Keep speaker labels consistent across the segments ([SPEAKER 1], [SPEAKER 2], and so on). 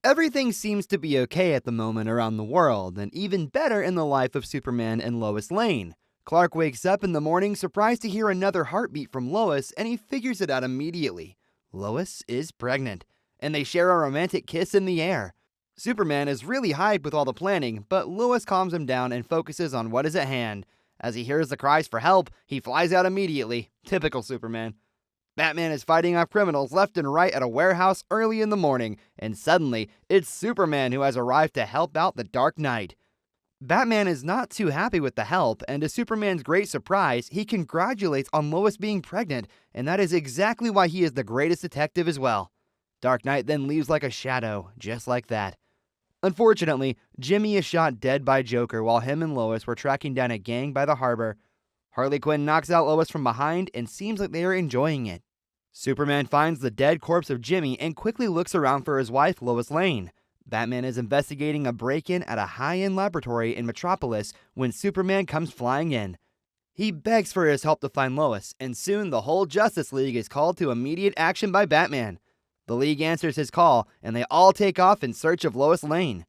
[SPEAKER 1] Everything seems to be okay at the moment around the world, and even better in the life of Superman and Lois Lane. Clark wakes up in the morning surprised to hear another heartbeat from Lois, and he figures it out immediately. Lois is pregnant, and they share a romantic kiss in the air. Superman is really hyped with all the planning, but Lois calms him down and focuses on what is at hand. As he hears the cries for help, he flies out immediately. Typical Superman. Batman is fighting off criminals left and right at a warehouse early in the morning, and suddenly, it's Superman who has arrived to help out the Dark Knight. Batman is not too happy with the help, and to Superman's great surprise, he congratulates on Lois being pregnant, and that is exactly why he is the greatest detective as well. Dark Knight then leaves like a shadow, just like that. Unfortunately, Jimmy is shot dead by Joker while him and Lois were tracking down a gang by the harbor. Harley Quinn knocks out Lois from behind and seems like they are enjoying it. Superman finds the dead corpse of Jimmy and quickly looks around for his wife, Lois Lane. Batman is investigating a break-in at a high-end laboratory in Metropolis when Superman comes flying in. He begs for his help to find Lois, and soon the whole Justice League is called to immediate action by Batman. The League answers his call, and they all take off in search of Lois Lane.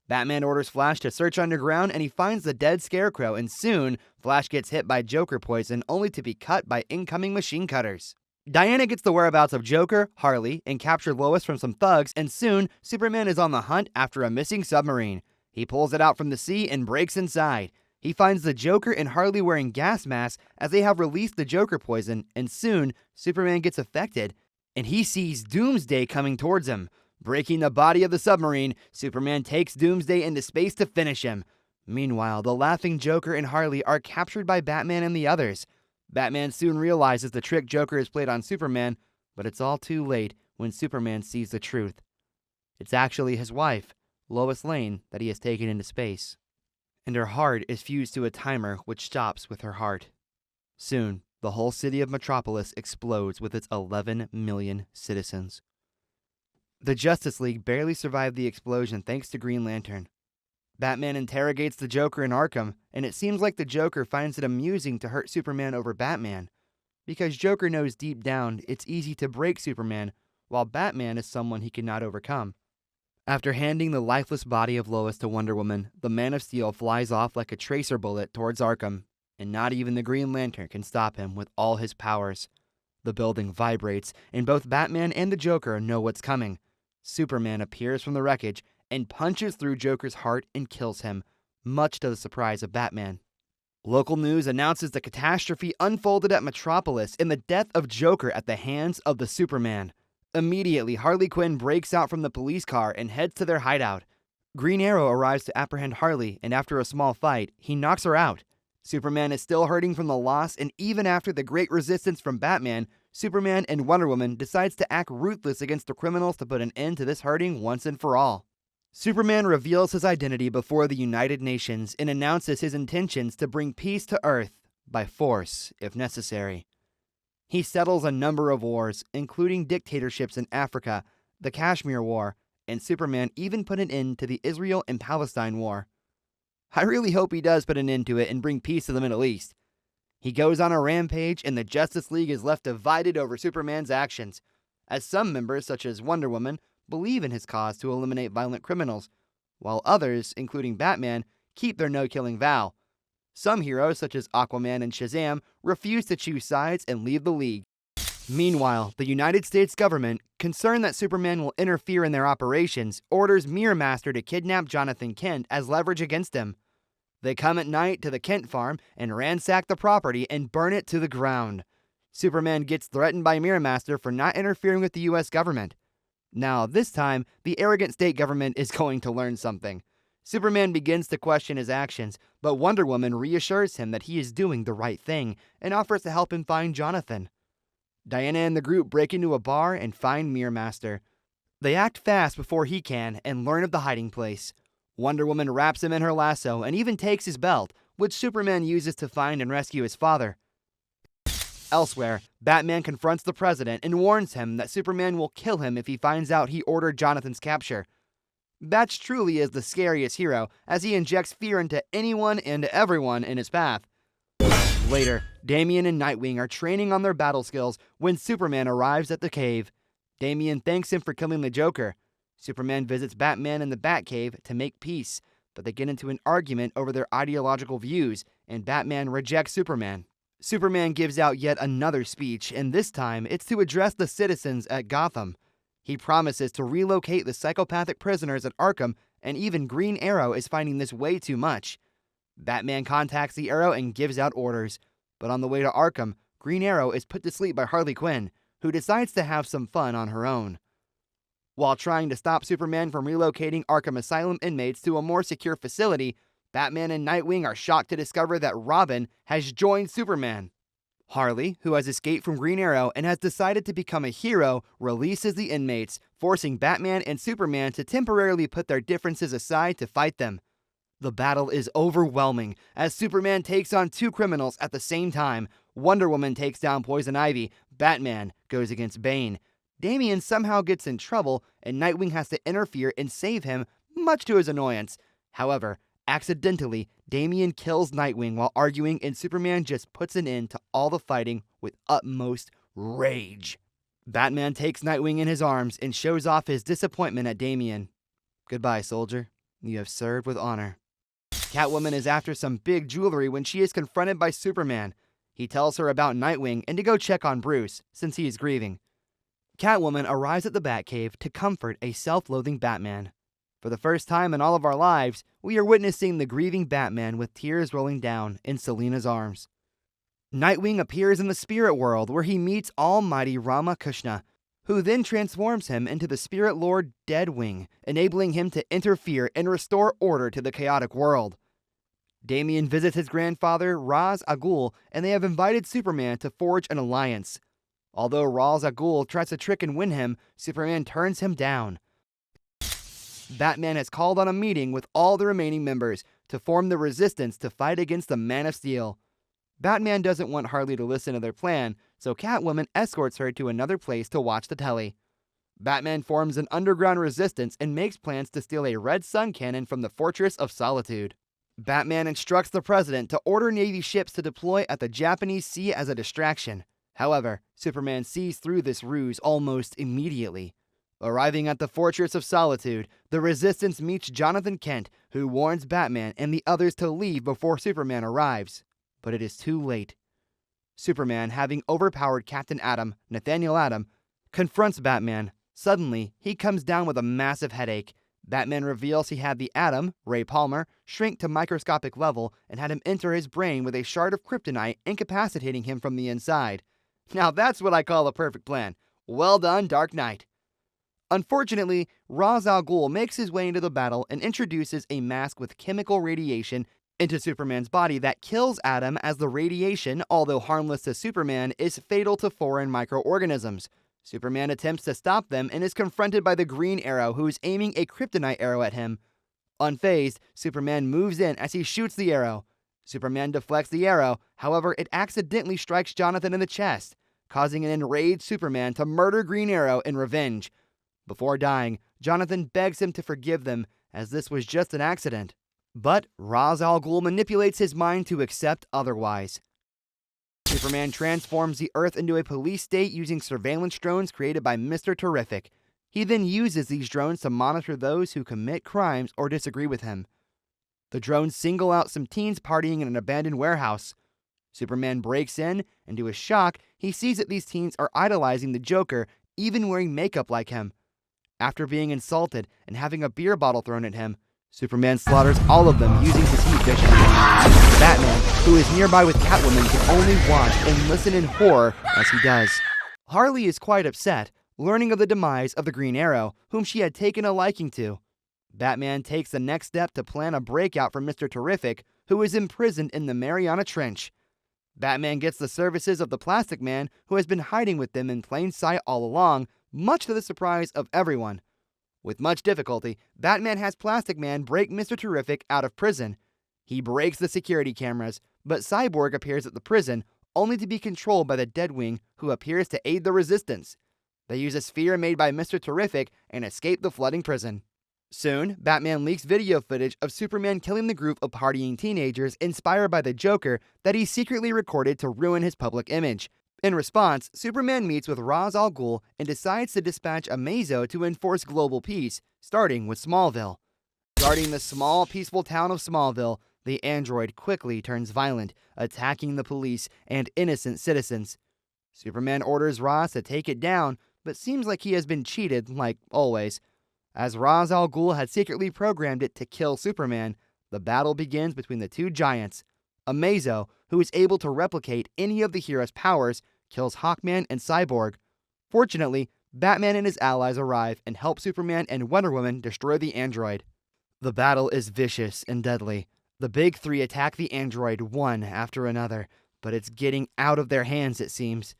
[SPEAKER 1] Batman orders Flash to search underground, and he finds the dead Scarecrow, and soon, Flash gets hit by Joker poison only to be cut by incoming machine cutters. Diana gets the whereabouts of Joker, Harley, and captured Lois from some thugs, and soon, Superman is on the hunt after a missing submarine. He pulls it out from the sea and breaks inside. He finds the Joker and Harley wearing gas masks as they have released the Joker poison, and soon, Superman gets affected, and he sees Doomsday coming towards him. Breaking the body of the submarine, Superman takes Doomsday into space to finish him. Meanwhile, the laughing Joker and Harley are captured by Batman and the others. Batman soon realizes the trick Joker has played on Superman, but it's all too late when Superman sees the truth. It's actually his wife, Lois Lane, that he has taken into space. And her heart is fused to a timer which stops with her heart. Soon, the whole city of Metropolis explodes with its 11 million citizens. The Justice League barely survived the explosion thanks to Green Lantern. Batman interrogates the Joker in Arkham, and it seems like the Joker finds it amusing to hurt Superman over Batman. Because Joker knows deep down it's easy to break Superman, while Batman is someone he cannot overcome. After handing the lifeless body of Lois to Wonder Woman, the Man of Steel flies off like a tracer bullet towards Arkham, and not even the Green Lantern can stop him with all his powers. The building vibrates, and both Batman and the Joker know what's coming. Superman appears from the wreckage and punches through Joker's heart and kills him, much to the surprise of Batman. Local news announces the catastrophe unfolded at Metropolis in the death of Joker at the hands of the Superman. Immediately, Harley Quinn breaks out from the police car and heads to their hideout. Green Arrow arrives to apprehend Harley, and after a small fight, he knocks her out. Superman is still hurting from the loss, and even after the great resistance from Batman, Superman and Wonder Woman decides to act ruthless against the criminals to put an end to this hurting once and for all. Superman reveals his identity before the United Nations and announces his intentions to bring peace to Earth, by force, if necessary. He settles a number of wars, including dictatorships in Africa, the Kashmir War, and Superman even put an end to the Israel and Palestine War. I really hope he does put an end to it and bring peace to the Middle East. He goes on a rampage, and the Justice League is left divided over Superman's actions, as some members, such as Wonder Woman, believe in his cause to eliminate violent criminals, while others, including Batman, keep their no-killing vow. Some heroes, such as Aquaman and Shazam, refuse to choose sides and leave the League. Meanwhile, the United States government, concerned that Superman will interfere in their operations, orders Mirror Master to kidnap Jonathan Kent as leverage against him. They come at night to the Kent farm and ransack the property and burn it to the ground. Superman gets threatened by Mirror Master for not interfering with the U.S. government. Now, this time, the arrogant state government is going to learn something. Superman begins to question his actions, but Wonder Woman reassures him that he is doing the right thing and offers to help him find Jonathan. Diana and the group break into a bar and find Mirror Master. They act fast before he can and learn of the hiding place. Wonder Woman wraps him in her lasso and even takes his belt, which Superman uses to find and rescue his father. Elsewhere, Batman confronts the president and warns him that Superman will kill him if he finds out he ordered Jonathan's capture. Bats truly is the scariest hero, as he injects fear into anyone and everyone in his path. Later, Damian and Nightwing are training on their battle skills when Superman arrives at the cave. Damian thanks him for killing the Joker. Superman visits Batman in the Batcave to make peace, but they get into an argument over their ideological views, and Batman rejects Superman. Superman gives out yet another speech, and this time it's to address the citizens at Gotham. He promises to relocate the psychopathic prisoners at Arkham, and even Green Arrow is finding this way too much. Batman contacts the Arrow and gives out orders, but on the way to Arkham, Green Arrow is put to sleep by Harley Quinn, who decides to have some fun on her own. While trying to stop Superman from relocating Arkham Asylum inmates to a more secure facility, Batman and Nightwing are shocked to discover that Robin has joined Superman. Harley, who has escaped from Green Arrow and has decided to become a hero, releases the inmates, forcing Batman and Superman to temporarily put their differences aside to fight them. The battle is overwhelming as Superman takes on two criminals at the same time. Wonder Woman takes down Poison Ivy, Batman goes against Bane. Damian somehow gets in trouble, and Nightwing has to interfere and save him, much to his annoyance. However, accidentally, Damian kills Nightwing while arguing, and Superman just puts an end to all the fighting with utmost rage. Batman takes Nightwing in his arms and shows off his disappointment at Damian. "Goodbye, soldier. You have served with honor." Catwoman is after some big jewelry when she is confronted by Superman. He tells her about Nightwing and to go check on Bruce, since he is grieving. Catwoman arrives at the Batcave to comfort a self-loathing Batman. For the first time in all of our lives, we are witnessing the grieving Batman with tears rolling down in Selina's arms. Nightwing appears in the spirit world where he meets almighty Rama Krishna, who then transforms him into the spirit lord Deadwing, enabling him to interfere and restore order to the chaotic world. Damian visits his grandfather, Ra's al Ghul, and they have invited Superman to forge an alliance. Although Ra's al Ghul tries to trick and win him, Superman turns him down. Batman has called on a meeting with all the remaining members to form the resistance to fight against the Man of Steel. Batman doesn't want Harley to listen to their plan, so Catwoman escorts her to another place to watch the telly. Batman forms an underground resistance and makes plans to steal a red sun cannon from the Fortress of Solitude. Batman instructs the president to order Navy ships to deploy at the Japanese Sea as a distraction. However, Superman sees through this ruse almost immediately. Arriving at the Fortress of Solitude, the Resistance meets Jonathan Kent, who warns Batman and the others to leave before Superman arrives. But it is too late. Superman, having overpowered Captain Atom, Nathaniel Atom, confronts Batman. Suddenly, he comes down with a massive headache. Batman reveals he had the Atom, Ray Palmer, shrink to microscopic level and had him enter his brain with a shard of kryptonite, incapacitating him from the inside. Now that's what I call a perfect plan. Well done, Dark Knight. Unfortunately, Ra's al Ghul makes his way into the battle and introduces a mask with chemical radiation into Superman's body that kills Atom, as the radiation, although harmless to Superman, is fatal to foreign microorganisms. Superman attempts to stop them and is confronted by the Green Arrow, who is aiming a kryptonite arrow at him. Unfazed, Superman moves in as he shoots the arrow. Superman deflects the arrow, however, it accidentally strikes Jonathan in the chest, causing an enraged Superman to murder Green Arrow in revenge. Before dying, Jonathan begs him to forgive them, as this was just an accident. But Ra's al Ghul manipulates his mind to accept otherwise. Superman transforms the Earth into a police state using surveillance drones created by Mr. Terrific. He then uses these drones to monitor those who commit crimes or disagree with him. The drones single out some teens partying in an abandoned warehouse. Superman breaks in, and to his shock, he sees that these teens are idolizing the Joker, even wearing makeup like him. After being insulted and having a beer bottle thrown at him, Superman slaughters all of them using his heat vision. Batman, who is nearby with Catwoman, can only watch and listen in horror as he does. Harley is quite upset, learning of the demise of the Green Arrow, whom she had taken a liking to. Batman takes the next step to plan a breakout for Mr. Terrific, who is imprisoned in the Mariana Trench. Batman gets the services of the Plastic Man, who has been hiding with them in plain sight all along, much to the surprise of everyone. With much difficulty, Batman has Plastic Man break Mr. Terrific out of prison. He breaks the security cameras, but Cyborg appears at the prison, only to be controlled by the Deadwing, who appears to aid the resistance. They use a sphere made by Mr. Terrific and escape the flooding prison. Soon, Batman leaks video footage of Superman killing the group of partying teenagers inspired by the Joker that he secretly recorded to ruin his public image. In response, Superman meets with Ra's al Ghul and decides to dispatch a Mazo to enforce global peace, starting with Smallville. Guarding the small, peaceful town of Smallville, the android quickly turns violent, attacking the police and innocent citizens. Superman orders Ra's to take it down, but seems like he has been cheated, like always. As Ra's al Ghul had secretly programmed it to kill Superman, the battle begins between the two giants. A Mazo, who is able to replicate any of the hero's powers, kills Hawkman and Cyborg. Fortunately, Batman and his allies arrive and help Superman and Wonder Woman destroy the android. The battle is vicious and deadly. The big three attack the android one after another, but it's getting out of their hands, it seems.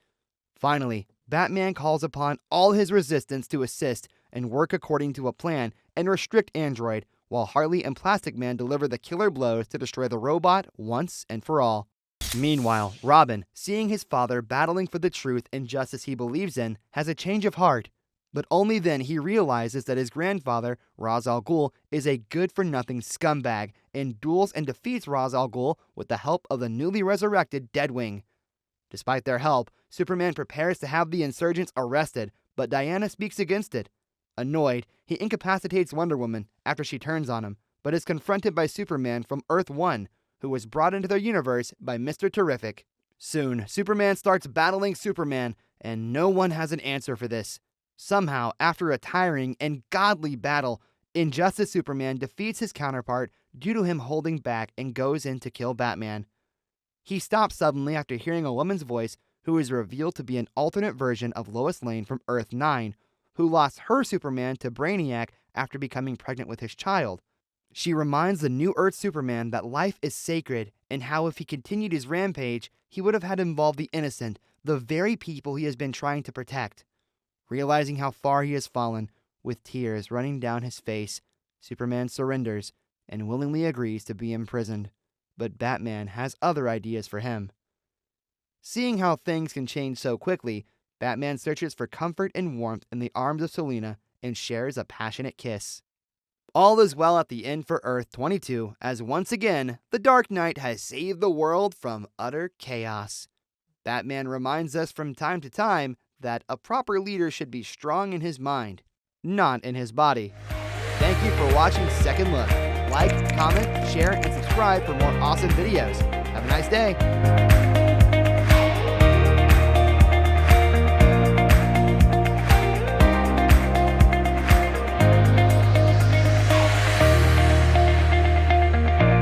[SPEAKER 1] Finally, Batman calls upon all his resistance to assist and work according to a plan and restrict Android, while Harley and Plastic Man deliver the killer blows to destroy the robot once and for all. Meanwhile, Robin, seeing his father battling for the truth and justice he believes in, has a change of heart. But only then he realizes that his grandfather, Ra's al Ghul, is a good-for-nothing scumbag and duels and defeats Ra's al Ghul with the help of the newly resurrected Deadwing. Despite their help, Superman prepares to have the insurgents arrested, but Diana speaks against it. Annoyed, he incapacitates Wonder Woman after she turns on him, but is confronted by Superman from Earth-1, who was brought into their universe by Mr. Terrific. Soon, Superman starts battling Superman, and no one has an answer for this. Somehow, after a tiring and godly battle, Injustice Superman defeats his counterpart due to him holding back and goes in to kill Batman. He stops suddenly after hearing a woman's voice who is revealed to be an alternate version of Lois Lane from Earth-9, who lost her Superman to Brainiac after becoming pregnant with his child. She reminds the new Earth Superman that life is sacred and how if he continued his rampage, he would have had to involve the innocent, the very people he has been trying to protect. Realizing how far he has fallen, with tears running down his face, Superman surrenders and willingly agrees to be imprisoned. But Batman has other ideas for him. Seeing how things can change so quickly, Batman searches for comfort and warmth in the arms of Selina and shares a passionate kiss. All is well at the end for Earth-22, as once again, the Dark Knight has saved the world from utter chaos. Batman reminds us from time to time that a proper leader should be strong in his mind, not in his body. Thank you for watching Second Look. Like, comment, share, and subscribe for more awesome videos. Have a nice day.